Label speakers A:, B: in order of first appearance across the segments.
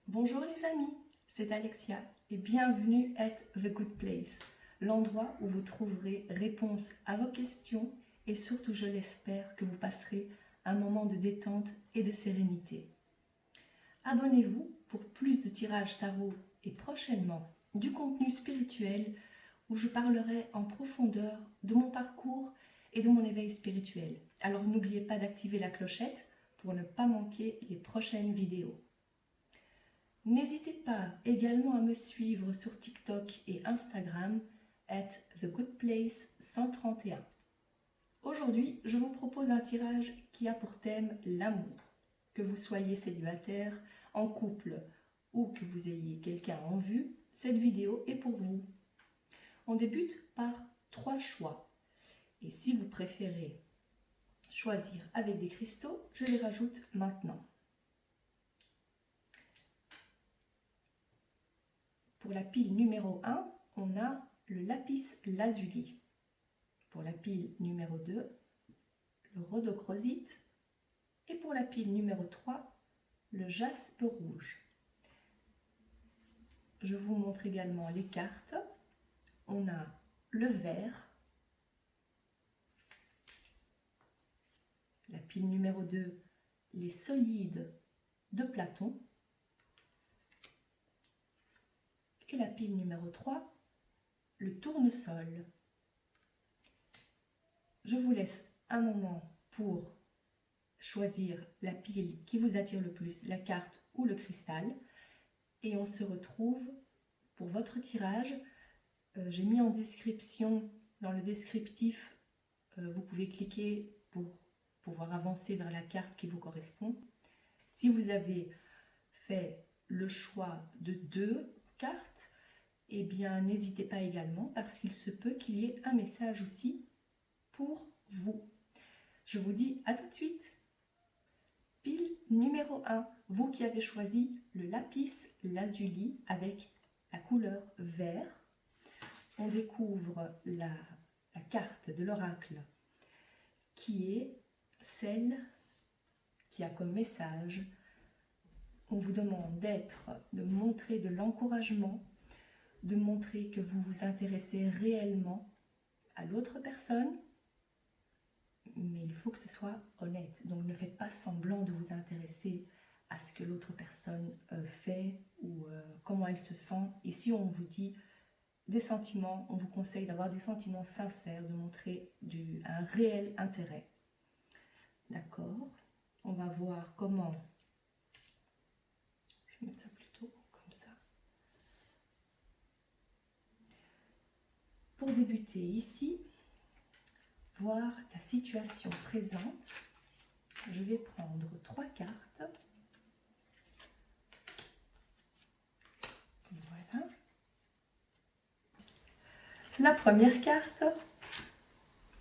A: Bonjour les amis, c'est Alexia et bienvenue at The Good Place, l'endroit où vous trouverez réponse à vos questions et surtout, je l'espère, que vous passerez un moment de détente et de sérénité. Abonnez-vous pour plus de tirages tarot et prochainement du contenu spirituel où je parlerai en profondeur de mon parcours et de mon éveil spirituel. Alors n'oubliez pas d'activer la clochette pour ne pas manquer les prochaines vidéos. N'hésitez pas également à me suivre sur TikTok et Instagram @thegoodplace131. Aujourd'hui, je vous propose un tirage qui a pour thème l'amour. Que vous soyez célibataire, en couple ou que vous ayez quelqu'un en vue, cette vidéo est pour vous. On débute par 3 choix. Et si vous préférez choisir avec des cristaux, je les rajoute maintenant. Pour la pile numéro 1, on a le lapis lazuli. Pour la pile numéro 2, le rhodochrosite. Et pour la pile numéro 3, le jaspe rouge. Je vous montre également les cartes. On a le vert. La pile numéro 2, les solides de Platon. Et la pile numéro 3, le tournesol. Je vous laisse un moment pour choisir la pile qui vous attire le plus, la carte ou le cristal. Et on se retrouve pour votre tirage. J'ai mis en description, dans le descriptif, vous pouvez cliquer pour pouvoir avancer vers la carte qui vous correspond. Si vous avez fait le choix de 2 cartes, eh bien n'hésitez pas également parce qu'il se peut qu'il y ait un message aussi pour vous. Je vous dis à tout de suite. Pile numéro 1, vous qui avez choisi le lapis lazuli avec la couleur vert. On découvre la carte de l'oracle qui est celle qui a comme message: on vous demande de montrer de l'encouragement, de montrer que vous vous intéressez réellement à l'autre personne, mais il faut que ce soit honnête. Donc ne faites pas semblant de vous intéresser à ce que l'autre personne fait ou comment elle se sent. Et si on vous dit des sentiments, on vous conseille d'avoir des sentiments sincères, de montrer un réel intérêt. D'accord? On va voir comment. Je vais mettre ça plutôt comme ça. Pour débuter ici, voir la situation présente, je vais prendre 3 cartes. Voilà. La première carte,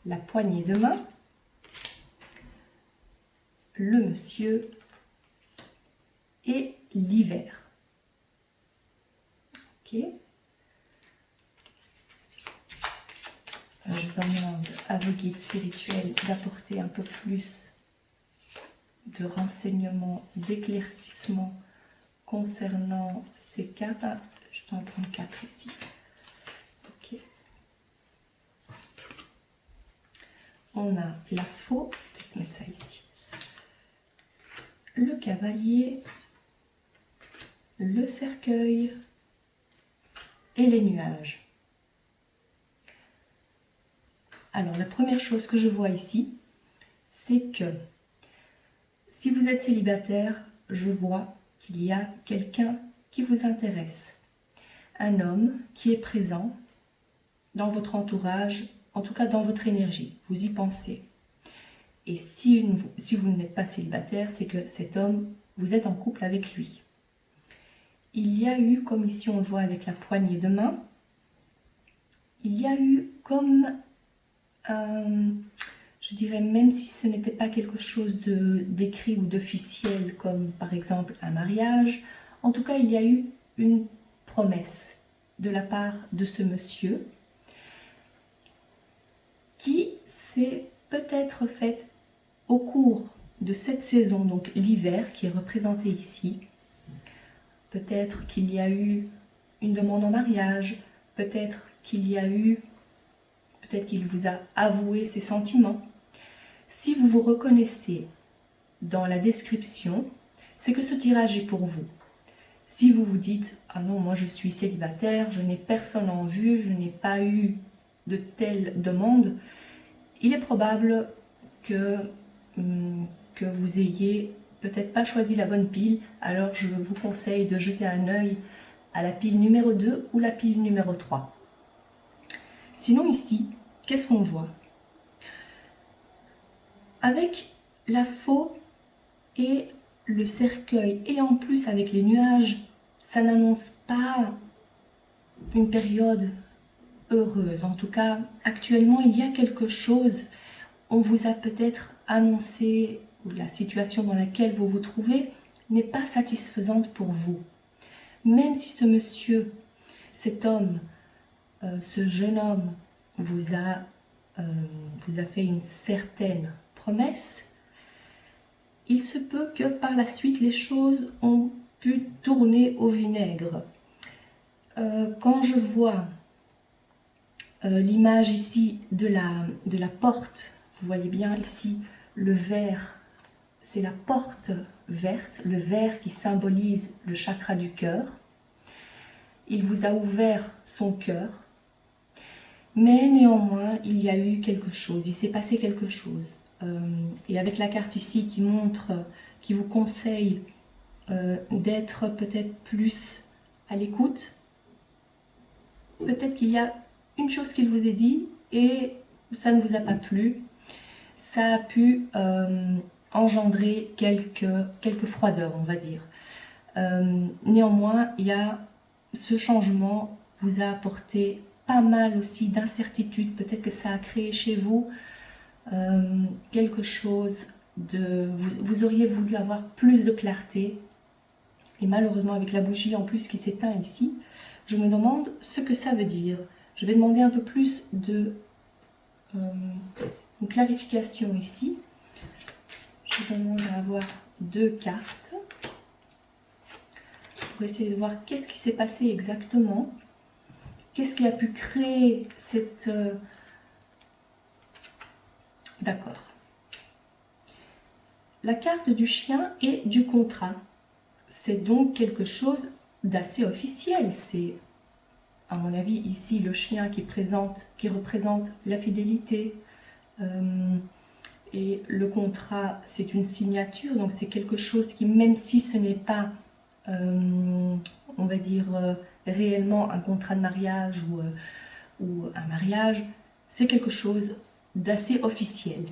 A: la poignée de main, le monsieur et l'hiver. Ok. Je demande à vos guides spirituels d'apporter un peu plus de renseignements, d'éclaircissements concernant ces cartes. Je vais en prendre 4 ici. Ok. On a la faux, je vais mettre ça ici. Le cavalier, le cercueil et les nuages. Alors, la première chose que je vois ici, c'est que si vous êtes célibataire, je vois qu'il y a quelqu'un qui vous intéresse. Un homme qui est présent dans votre entourage, en tout cas dans votre énergie. Vous y pensez. Et si vous n'êtes pas célibataire, c'est que cet homme, vous êtes en couple avec lui. Il y a eu, comme ici on le voit avec la poignée de main, il y a eu comme je dirais, même si ce n'était pas quelque chose d'écrit ou d'officiel, comme par exemple un mariage, en tout cas, il y a eu une promesse de la part de ce monsieur qui s'est peut-être faite au cours de cette saison, donc l'hiver qui est représenté ici, peut-être qu'il y a eu une demande en mariage, peut-être qu'il y a eu, peut-être qu'il vous a avoué ses sentiments. Si vous vous reconnaissez dans la description, c'est que ce tirage est pour vous. Si vous vous dites « Ah non, moi je suis célibataire, je n'ai personne en vue, je n'ai pas eu de telle demande », il est probable que vous ayez peut-être pas choisi la bonne pile. Alors je vous conseille de jeter un œil à la pile numéro 2 ou la pile numéro 3. Sinon ici, qu'est-ce qu'on voit? Avec la faux et le cercueil, et en plus avec les nuages, ça n'annonce pas une période heureuse. En tout cas, actuellement, il y a quelque chose. On vous a peut-être annoncé, ou la situation dans laquelle vous vous trouvez n'est pas satisfaisante pour vous. Même si ce monsieur, cet homme, ce jeune homme vous a fait une certaine promesse, il se peut que par la suite les choses ont pu tourner au vinaigre. Quand je vois l'image ici de la porte, vous voyez bien ici le vert, c'est la porte verte, le vert qui symbolise le chakra du cœur. Il vous a ouvert son cœur, mais néanmoins il y a eu quelque chose, il s'est passé quelque chose. Et avec la carte ici qui montre, qui vous conseille d'être peut-être plus à l'écoute, peut-être qu'il y a une chose qu'il vous ait dit et ça ne vous a pas plu, ça a pu engendrer quelques froideurs, on va dire. Néanmoins, il y a ce changement vous a apporté pas mal aussi d'incertitude. Peut-être que ça a créé chez vous quelque chose de... Vous auriez voulu avoir plus de clarté. Et malheureusement, avec la bougie en plus qui s'éteint ici, je me demande ce que ça veut dire. Je vais demander un peu plus de une clarification ici. Je demande à avoir 2 cartes pour essayer de voir qu'est-ce qui s'est passé exactement. Qu'est-ce qui a pu créer cette... D'accord. La carte du chien et du contrat. C'est donc quelque chose d'assez officiel. C'est, à mon avis, ici le chien qui représente la fidélité. Et le contrat, c'est une signature. Donc c'est quelque chose qui, même si ce n'est pas, on va dire, réellement un contrat de mariage ou un mariage, c'est quelque chose d'assez officiel.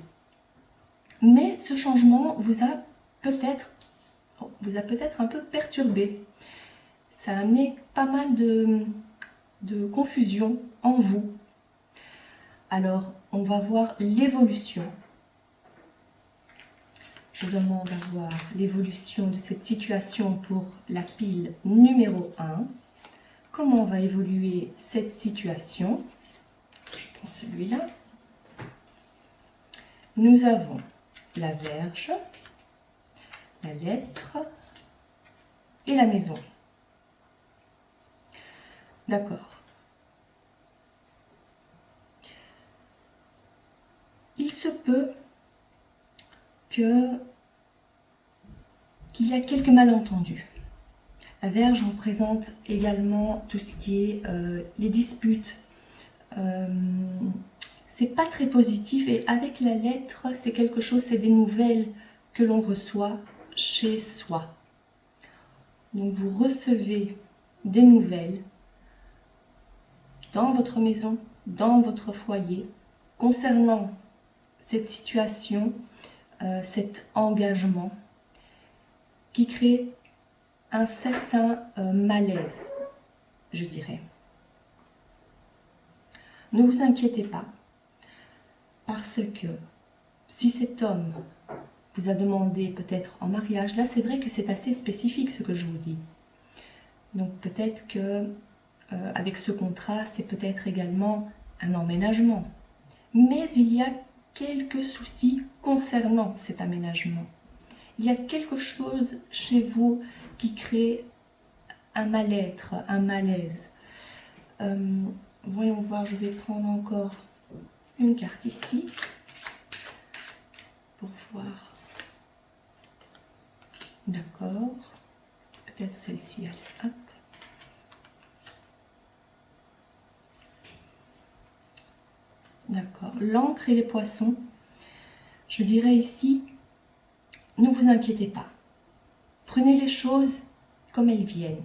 A: Mais ce changement vous a peut-être un peu perturbé. Ça a amené pas mal de confusion en vous. Alors, on va voir l'évolution. Je demande à voir l'évolution de cette situation pour la pile numéro 1. Comment va évoluer cette situation? Je prends celui-là. Nous avons la Vierge, la lettre et la maison. D'accord. Il se peut qu'il y a quelques malentendus. La Vierge représente également tout ce qui est les disputes. C'est pas très positif, et avec la lettre, c'est quelque chose, c'est des nouvelles que l'on reçoit chez soi. Donc vous recevez des nouvelles dans votre maison, dans votre foyer, concernant cette situation, cet engagement qui crée un certain malaise, je dirais. Ne vous inquiétez pas, parce que si cet homme vous a demandé peut-être en mariage, là c'est vrai que c'est assez spécifique ce que je vous dis. Donc peut-être que avec ce contrat, c'est peut-être également un emménagement. Mais il y a quelques soucis concernant cet aménagement. Il y a quelque chose chez vous qui crée un mal-être, un malaise. Voyons voir, je vais prendre encore une carte ici pour voir. D'accord. Peut-être celle-ci. Hop. D'accord. L'encre et les poissons. Je dirais ici, ne vous inquiétez pas. Prenez les choses comme elles viennent.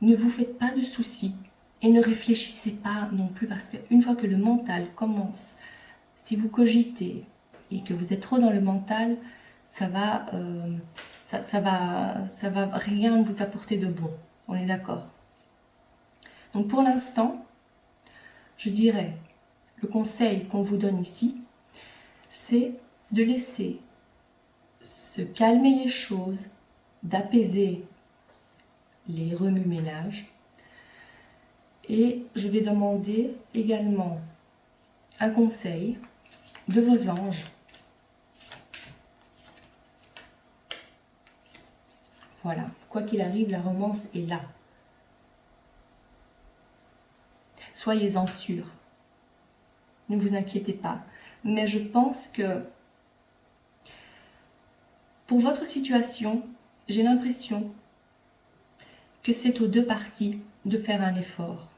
A: Ne vous faites pas de soucis et ne réfléchissez pas non plus parce qu'une fois que le mental commence, si vous cogitez et que vous êtes trop dans le mental, ça va rien vous apporter de bon. On est d'accord? Donc pour l'instant, je dirais, le conseil qu'on vous donne ici, c'est de laisser se calmer les choses, d'apaiser les remue-ménages. Et je vais demander également un conseil de vos anges. Voilà, quoi qu'il arrive, la romance est là. Soyez-en sûrs. Ne vous inquiétez pas. Mais je pense que pour votre situation, j'ai l'impression que c'est aux deux parties de faire un effort.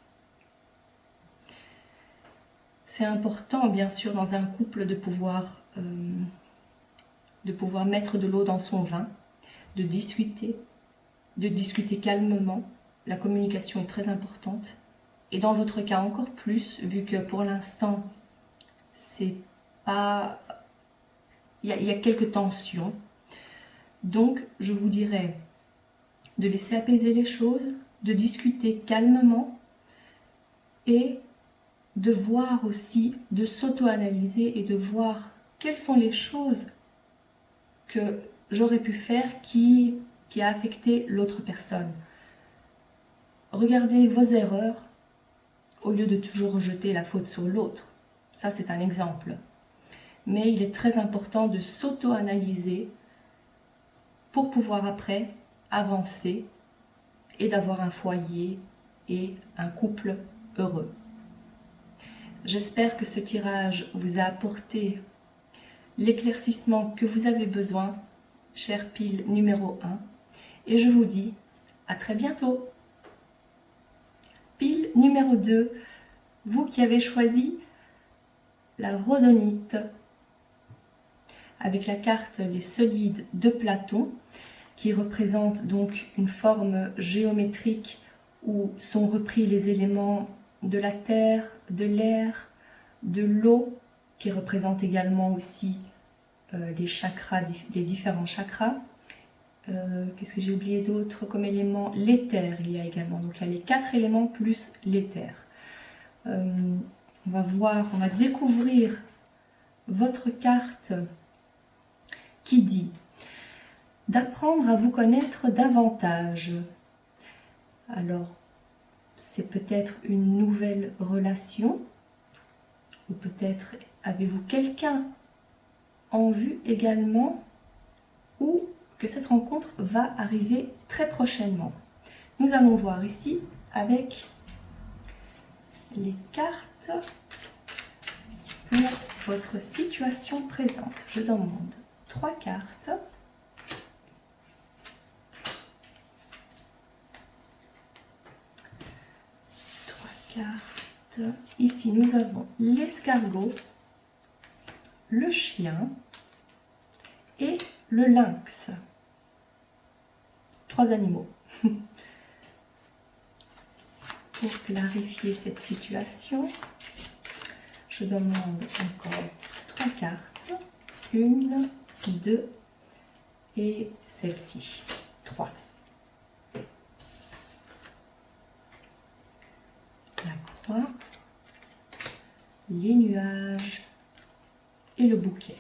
A: C'est important, bien sûr, dans un couple de pouvoir mettre de l'eau dans son vin, de discuter calmement. La communication est très importante. Et dans votre cas encore plus, vu que pour l'instant, c'est pas... il y a quelques tensions. Donc, je vous dirais de laisser apaiser les choses, de discuter calmement et de voir aussi, de s'auto-analyser et de voir quelles sont les choses que j'aurais pu faire qui a affecté l'autre personne. Regardez vos erreurs au lieu de toujours rejeter la faute sur l'autre. Ça, c'est un exemple. Mais il est très important de s'auto-analyser pour pouvoir après avancer et d'avoir un foyer et un couple heureux. J'espère que ce tirage vous a apporté l'éclaircissement que vous avez besoin, chère pile numéro 1, et je vous dis à très bientôt. Pile numéro 2, vous qui avez choisi la rhodonite, avec la carte Les Solides de Platon, qui représente donc une forme géométrique où sont repris les éléments de la terre, de l'air, de l'eau, qui représente également aussi les chakras, les différents chakras. Qu'est-ce que j'ai oublié d'autre comme élément? L'éther, il y a également. Donc il y a les 4 éléments plus l'éther. On va voir, on va découvrir votre carte qui dit d'apprendre à vous connaître davantage. Alors, c'est peut-être une nouvelle relation, ou peut-être avez-vous quelqu'un en vue également, ou que cette rencontre va arriver très prochainement. Nous allons voir ici avec les cartes pour votre situation présente. Je demande 3 cartes. 3 cartes. Ici, nous avons l'escargot, le chien et le lynx. 3 animaux. Pour clarifier cette situation, je demande encore 3 cartes. 1, 2 et celle-ci. 3. La croix, les nuages et le bouquet.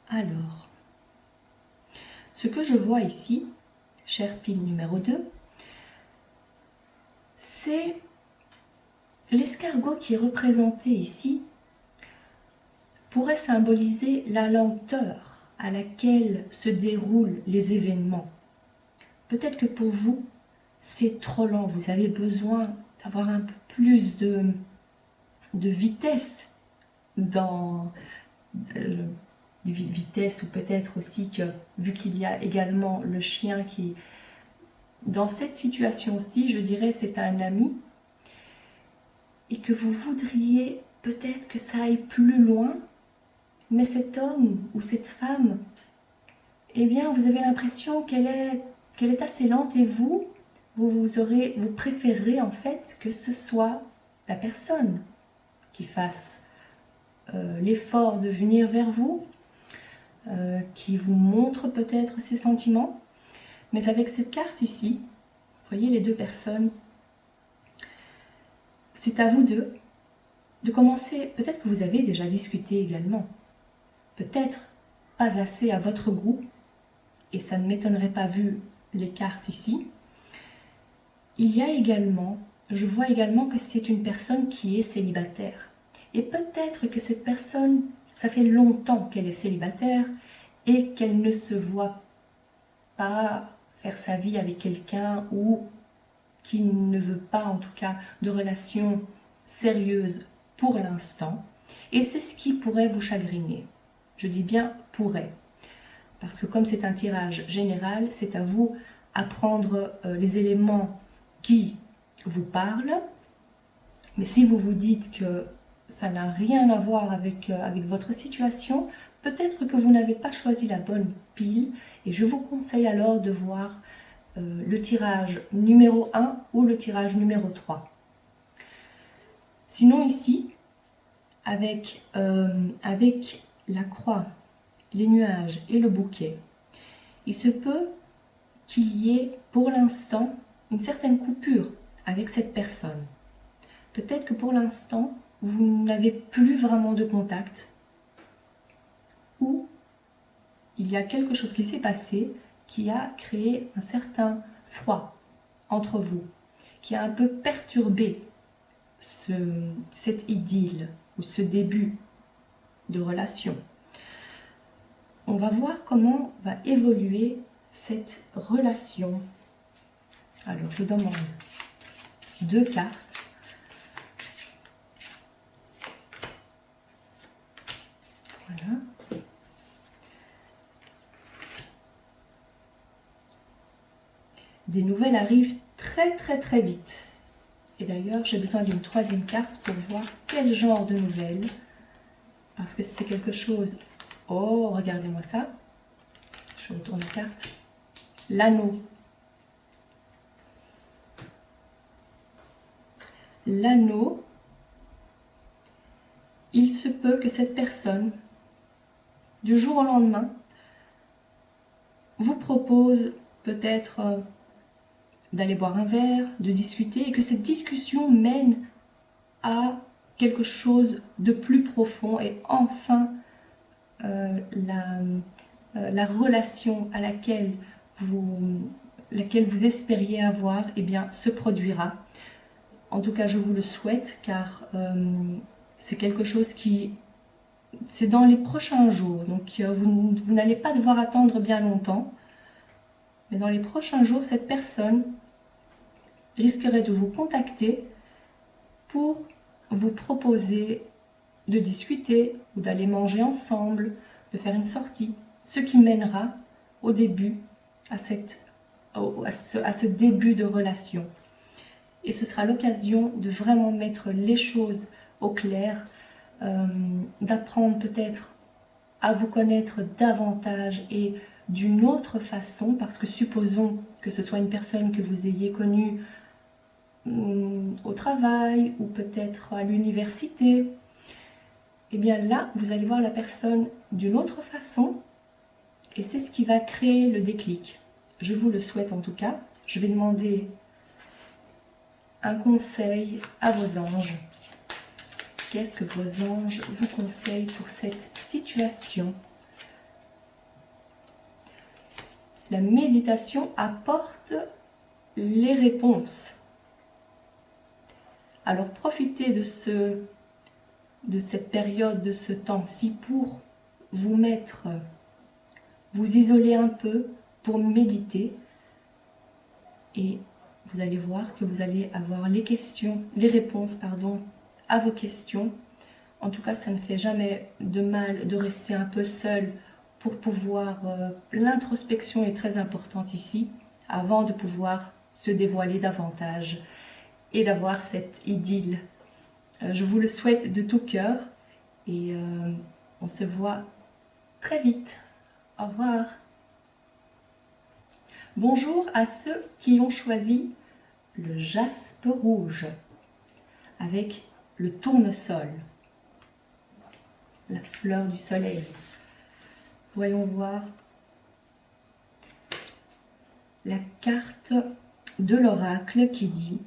A: Alors, ce que je vois ici, chère pile numéro 2, c'est l'escargot qui est représenté ici pourrait symboliser la lenteur à laquelle se déroulent les événements. Peut-être que pour vous, c'est trop lent, vous avez besoin d'avoir un peu plus de vitesse dans vitesse, ou peut-être aussi que, vu qu'il y a également le chien qui, dans cette situation-ci, je dirais c'est un ami, et que vous voudriez peut-être que ça aille plus loin, mais cet homme ou cette femme, eh bien vous avez l'impression qu'elle est assez lente, et vous préférez en fait que ce soit la personne qui fasse l'effort de venir vers vous, qui vous montre peut-être ses sentiments. Mais avec cette carte ici, vous voyez les deux personnes, c'est à vous deux de commencer. Peut-être que vous avez déjà discuté également, peut-être pas assez à votre goût, et ça ne m'étonnerait pas vu les cartes ici. Il y a également, je vois également que c'est une personne qui est célibataire, et peut-être que cette personne, ça fait longtemps qu'elle est célibataire et qu'elle ne se voit pas faire sa vie avec quelqu'un, ou qui ne veut pas en tout cas de relation sérieuse pour l'instant, et c'est ce qui pourrait vous chagriner. Je dis bien pourrait, parce que comme c'est un tirage général, c'est à vous à prendre les éléments qui vous parlent. Mais si vous vous dites que ça n'a rien à voir avec votre situation, peut-être que vous n'avez pas choisi la bonne pile, et je vous conseille alors de voir le tirage numéro 1 ou le tirage numéro 3. Sinon ici, avec la croix, les nuages et le bouquet, il se peut qu'il y ait pour l'instant une certaine coupure avec cette personne. Peut-être que pour l'instant, vous n'avez plus vraiment de contact, ou il y a quelque chose qui s'est passé qui a créé un certain froid entre vous, qui a un peu perturbé cette idylle ou ce début de relation. On va voir comment va évoluer cette relation. Alors je demande 2 cartes. Voilà. Des nouvelles arrivent très vite. Et d'ailleurs, j'ai besoin d'une 3e carte pour voir quel genre de nouvelles. Parce que c'est quelque chose... Oh, regardez-moi ça. Je retourne la carte. L'anneau. L'anneau. Il se peut que cette personne, du jour au lendemain, vous propose peut-être d'aller boire un verre, de discuter, et que cette discussion mène à quelque chose de plus profond, et enfin la relation à laquelle vous espériez avoir, eh bien, se produira. En tout cas, je vous le souhaite, car c'est quelque chose qui... C'est dans les prochains jours, donc vous n'allez pas devoir attendre bien longtemps. Mais dans les prochains jours, cette personne risquerait de vous contacter pour vous proposer de discuter ou d'aller manger ensemble, de faire une sortie, ce qui mènera au début, à ce début de relation. Et ce sera l'occasion de vraiment mettre les choses au clair, d'apprendre peut-être à vous connaître davantage et d'une autre façon, parce que supposons que ce soit une personne que vous ayez connue au travail ou peut-être à l'université, et bien là, vous allez voir la personne d'une autre façon, et c'est ce qui va créer le déclic. Je vous le souhaite en tout cas. Je vais demander un conseil à vos anges. Qu'est-ce que vos anges vous conseillent pour cette situation? La méditation apporte les réponses. Alors profitez de cette période, de ce temps-ci, pour vous mettre vous isoler un peu pour méditer. Et vous allez voir que vous allez avoir les réponses, à vos questions. En tout cas, ça ne fait jamais de mal de rester un peu seul pour pouvoir... l'introspection est très importante ici, avant de pouvoir se dévoiler davantage et d'avoir cette idylle. Je vous le souhaite de tout cœur et on se voit très vite. Au revoir. Bonjour à ceux qui ont choisi le jaspe rouge avec le tournesol, la fleur du soleil. Voyons voir la carte de l'oracle qui dit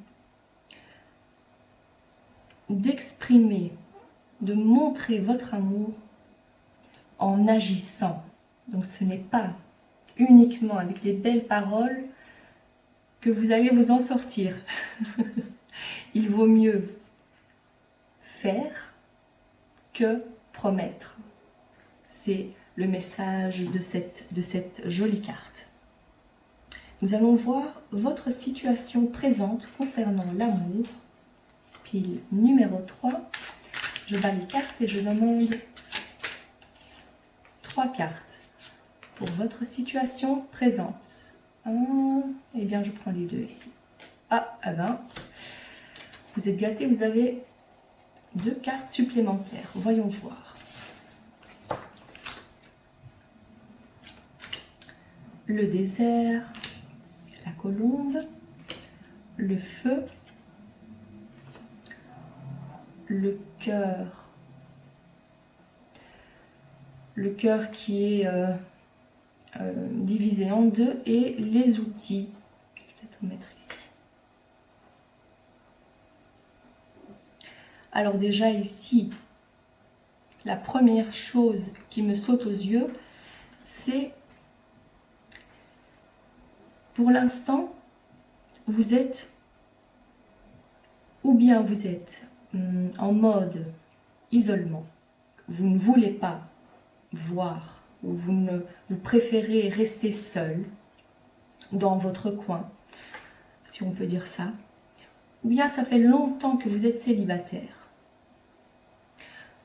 A: d'exprimer, de montrer votre amour en agissant. Donc ce n'est pas uniquement avec les belles paroles que vous allez vous en sortir. Il vaut mieux faire que promettre. C'est le message de cette jolie carte. Nous allons voir votre situation présente concernant l'amour. Pile numéro 3. Je bats les cartes et je demande 3 cartes pour votre situation présente. Eh bien, je prends les 2 ici. Ah ben, vous êtes gâtés, vous avez 2 cartes supplémentaires. Voyons voir. Le désert, la colombe, le feu, le cœur qui est divisé en 2 et les outils. Je vais peut-être mettre ici. Alors déjà ici, la première chose qui me saute aux yeux, c'est pour l'instant, vous êtes, ou bien vous êtes en mode isolement, vous ne voulez pas voir, ou vous préférez rester seul dans votre coin, si on peut dire ça, ou bien ça fait longtemps que vous êtes célibataire,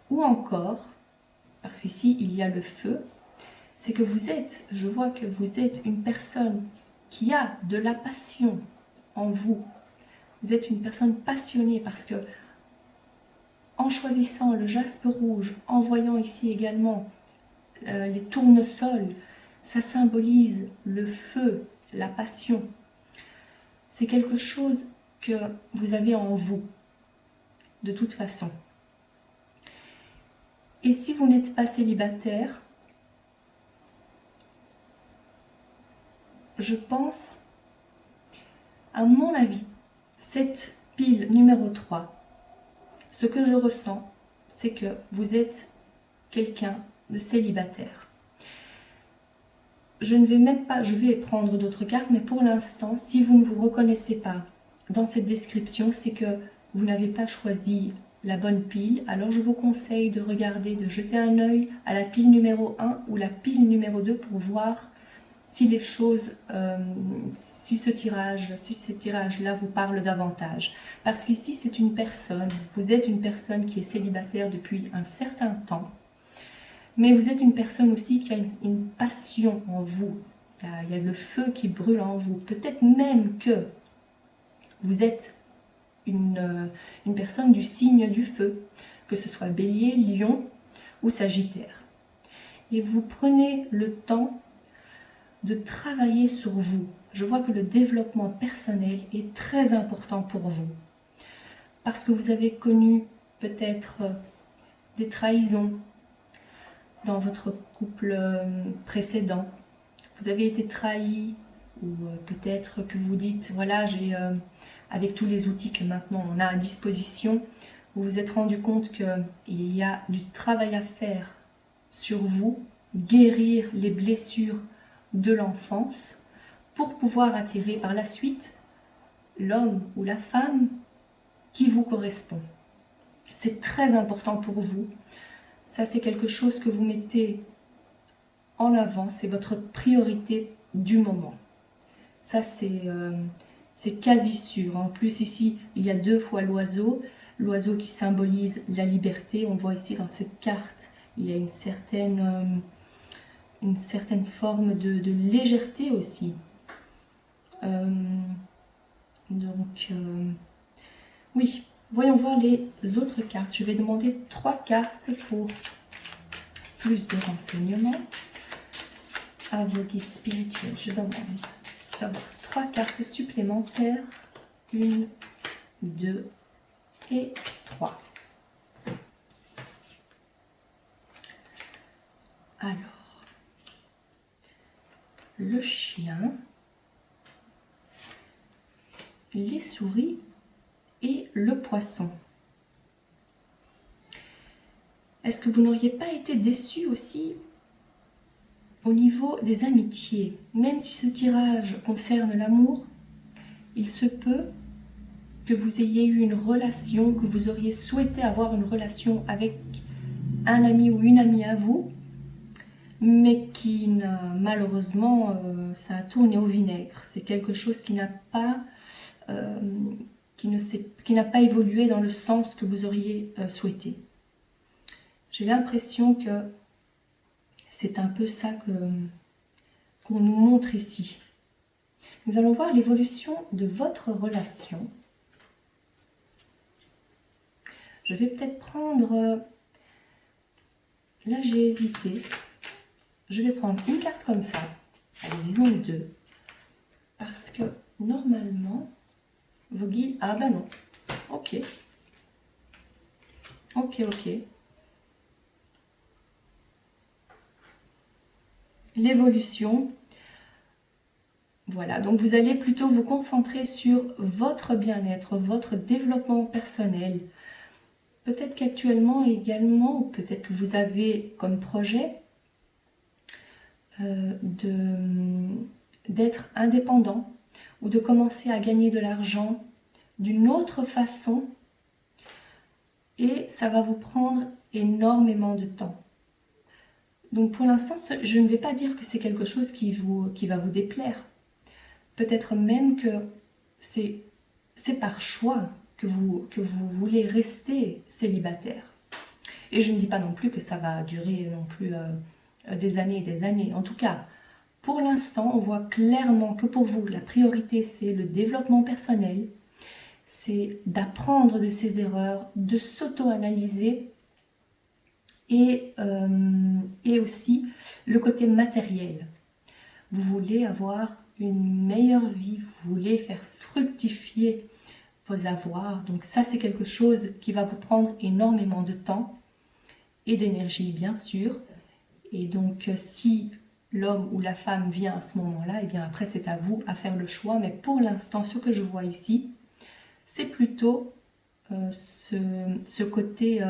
A: ou encore, parce qu'ici il y a le feu, c'est que vous êtes, je vois que vous êtes une personne qui a de la passion en vous. Vous êtes une personne passionnée parce que en choisissant le jaspe rouge, en voyant ici également les tournesols, ça symbolise le feu, la passion. C'est quelque chose que vous avez en vous, de toute façon. Et si vous n'êtes pas célibataire, je pense, à mon avis, cette pile numéro 3, ce que je ressens, c'est que vous êtes quelqu'un de célibataire. Je ne vais même pas, je vais prendre d'autres cartes, mais pour l'instant, si vous ne vous reconnaissez pas dans cette description, c'est que vous n'avez pas choisi la bonne pile. Alors je vous conseille de regarder, de jeter un œil à la pile numéro 1 ou la pile numéro 2 pour voir si les choses, si ces tirages-là vous parlent davantage. Parce qu'ici, c'est une personne, vous êtes une personne qui est célibataire depuis un certain temps, mais vous êtes une personne aussi qui a une passion en vous. Il y a le feu qui brûle en vous. Peut-être même que vous êtes une personne du signe du feu, que ce soit Bélier, Lion ou Sagittaire. Et vous prenez le temps de travailler sur vous. Je vois que le développement personnel est très important pour vous. Parce que vous avez connu peut-être des trahisons dans votre couple précédent. Vous avez été trahi, ou peut-être que vous dites, voilà, avec tous les outils que maintenant on a à disposition, vous vous êtes rendu compte qu'il y a du travail à faire sur vous, guérir les blessures de l'enfance pour pouvoir attirer par la suite l'homme ou la femme qui vous correspond. C'est très important pour vous. Ça, c'est quelque chose que vous mettez en avant, c'est votre priorité du moment. Ça, c'est quasi sûr. En plus, ici, il y a 2 fois l'oiseau. L'oiseau qui symbolise la liberté. On voit ici dans cette carte, il y a une certaine forme de légèreté aussi. Oui, voyons voir les autres cartes. Je vais demander 3 cartes pour plus de renseignements à vos guides spirituels. Je demande d'avoir 3 cartes supplémentaires. 1, 2 et 3. Alors, le chien, les souris et le poisson. Est-ce que vous n'auriez pas été déçu aussi au niveau des amitiés? Même si ce tirage concerne l'amour, il se peut que vous ayez eu une relation, que vous auriez souhaité avoir une relation avec un ami ou une amie à vous, mais qui n'a malheureusement, ça a tourné au vinaigre. C'est quelque chose qui n'a pas, qui n'a pas évolué dans le sens que vous auriez souhaité. J'ai l'impression que c'est un peu ça qu'on nous montre ici. Nous allons voir l'évolution de votre relation. Je vais peut-être prendre... Là, j'ai hésité. Je vais prendre une carte comme ça. Allez, disons 2. Parce que, normalement, vos guides... Ah, bah non. Ok. Ok. L'évolution. Voilà, donc vous allez plutôt vous concentrer sur votre bien-être, votre développement personnel. Peut-être qu'actuellement également, ou peut-être que vous avez comme projet d'être indépendant ou de commencer à gagner de l'argent d'une autre façon. Et ça va vous prendre énormément de temps. Donc pour l'instant, je ne vais pas dire que c'est quelque chose qui va vous déplaire. Peut-être même que c'est par choix que vous voulez rester célibataire. Et je ne dis pas non plus que ça va durer non plus des années et des années. En tout cas, pour l'instant, on voit clairement que pour vous, la priorité, c'est le développement personnel. C'est d'apprendre de ses erreurs, de s'auto-analyser et aussi le côté matériel. Vous voulez avoir une meilleure vie, vous voulez faire fructifier vos avoirs. Donc ça, c'est quelque chose qui va vous prendre énormément de temps et d'énergie, bien sûr. Et donc, si l'homme ou la femme vient à ce moment-là, et bien après, c'est à vous à faire le choix. Mais pour l'instant, ce que je vois ici, c'est plutôt ce côté,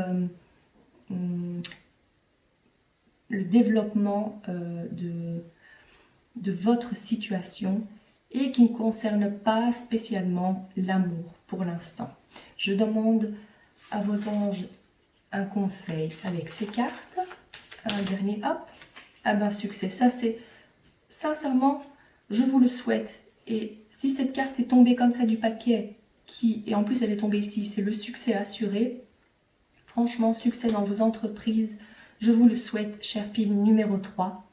A: le développement de votre situation et qui ne concerne pas spécialement l'amour pour l'instant. Je demande à vos anges un conseil avec ces cartes. Un dernier, hop, ah ben succès. Ça c'est, sincèrement, je vous le souhaite. Et si cette carte est tombée comme ça du paquet, et en plus elle est tombée ici, c'est le succès assuré. Franchement, succès dans vos entreprises, je vous le souhaite, chère pile numéro 3.